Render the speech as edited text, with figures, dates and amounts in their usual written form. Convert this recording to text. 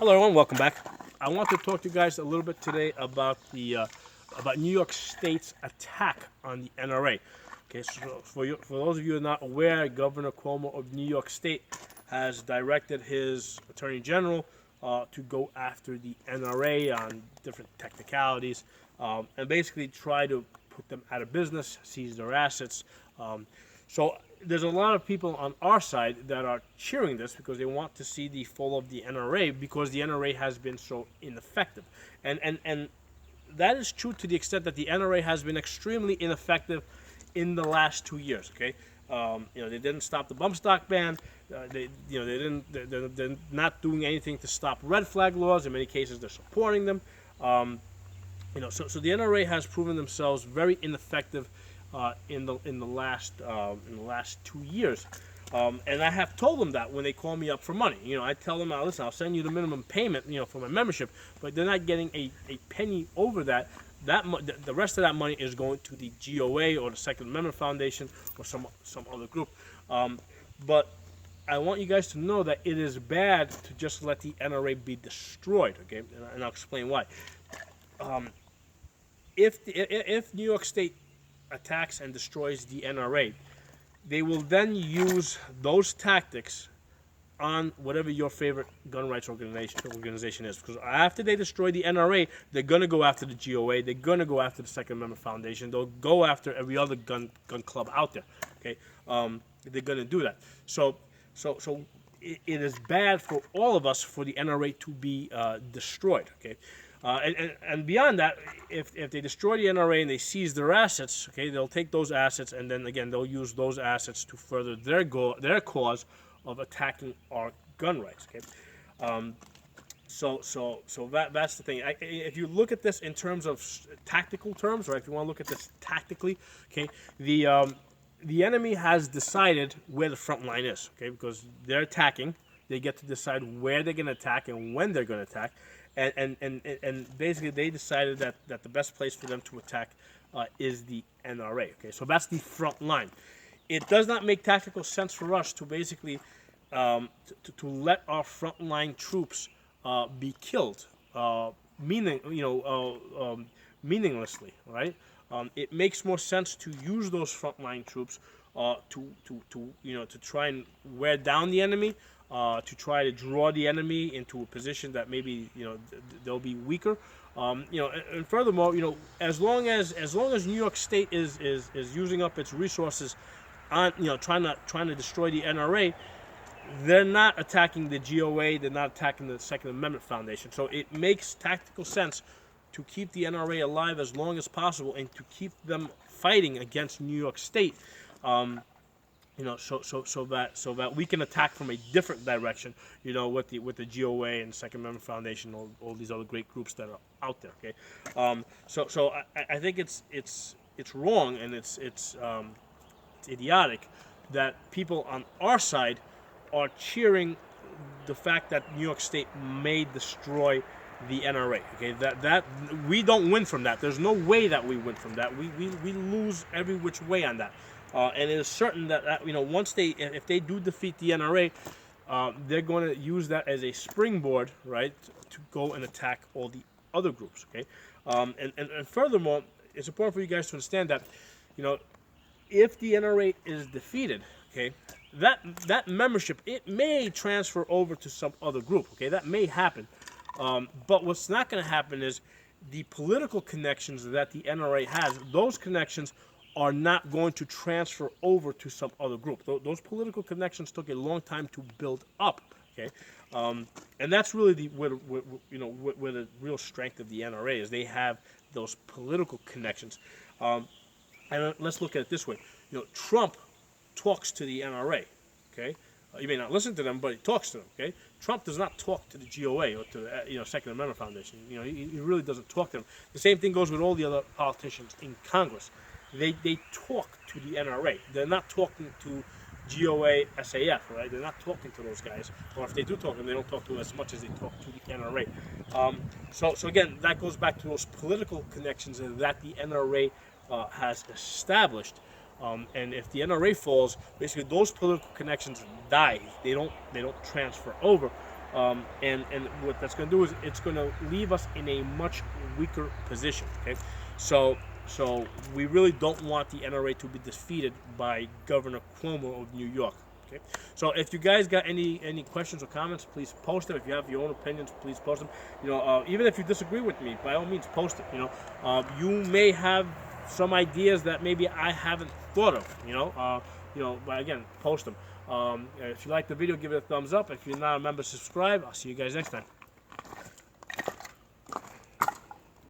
Hello, everyone. Welcome back. I want to talk to you guys a little bit today about about New York State's attack on the NRA. Okay, so for those of you who are not aware, Governor Cuomo of New York State has directed his Attorney General to go after the NRA on different technicalities and basically try to put them out of business, seize their assets. So there's a lot of people on our side that are cheering this because they want to see the fall of the NRA because the NRA has been so ineffective. And that is true to the extent that the NRA has been extremely ineffective in the last 2 years. Okay, they didn't stop the bump stock ban. They're not doing anything to stop red flag laws. In many cases, they're supporting them. So the NRA has proven themselves very ineffective in the last 2 years. And I have told them that when they call me up for money. I tell them, listen, I'll send you the minimum payment, for my membership, but they're not getting a penny over that. The rest of that money is going to the GOA or the Second Amendment Foundation or some other group. But I want you guys to know that it is bad to just let the NRA be destroyed. Okay, and I'll explain why. If New York State attacks and destroys the NRA, they will then use those tactics on whatever your favorite gun rights organization is. Because after they destroy the NRA, they're going to go after the GOA. They're going to go after the Second Amendment Foundation. They'll go after every other gun club out there. Okay, they're going to do that. So it is bad for all of us for the NRA to be destroyed. Okay. And beyond that, if they destroy the NRA and they seize their assets, okay, they'll take those assets and then again they'll use those assets to further their cause of attacking our gun rights. Okay, so that's the thing. If you look at this in terms of tactical terms, right? If you want to look at this tactically, okay, the enemy has decided where the front line is. Okay, because they're attacking, they get to decide where they're going to attack and when they're going to attack. And basically they decided that the best place for them to attack is the NRA. Okay, so that's the front line. It does not make tactical sense for us to basically to let our frontline troops be killed, meaninglessly, right? It makes more sense to use those frontline troops to try and wear down the enemy. To try to draw the enemy into a position that maybe they'll be weaker, and furthermore, as long as New York State is using up its resources on trying to destroy the NRA, they're not attacking the GOA, they're not attacking the Second Amendment Foundation. So it makes tactical sense to keep the NRA alive as long as possible and to keep them fighting against New York State. So that we can attack from a different direction, with the GOA and Second Amendment Foundation, all these other great groups that are out there. Okay, so I think it's wrong and it's idiotic that people on our side are cheering the fact that New York State may destroy the NRA. Okay, that we don't win from that. There's no way that we win from that. We lose every which way on that. And it is certain that if they do defeat the NRA, they're going to use that as a springboard, right, to go and attack all the other groups. Okay, and furthermore, it's important for you guys to understand that, if the NRA is defeated, okay, that membership, it may transfer over to some other group. Okay, that may happen, but what's not going to happen is the political connections that the NRA has. Those connections are not going to transfer over to some other group. Those political connections took a long time to build up. Okay, and that's really where the real strength of the NRA is. They have those political connections. And let's look at it this way. Trump talks to the NRA. Okay, you may not listen to them, but he talks to them. Okay, Trump does not talk to the GOA or to the Second Amendment Foundation. He really doesn't talk to them. The same thing goes with all the other politicians in Congress. They talk to the NRA. They're not talking to GOA, SAF, right? They're not talking to those guys. Or if they do talk to them, they don't talk to them as much as they talk to the NRA. So again, that goes back to those political connections that the NRA has established. And if the NRA falls, basically those political connections die. They don't transfer over. And what that's going to do is it's going to leave us in a much weaker position. Okay, so we really don't want the NRA to be defeated by Governor Cuomo of New York. Okay, so if you guys got any questions or comments, please post them. If you have your own opinions, please post them. Even if you disagree with me, by all means, post it. You may have some ideas that maybe I haven't thought of. But again, post them. If you like the video, give it a thumbs up. If you're not a member, subscribe. I'll see you guys next time.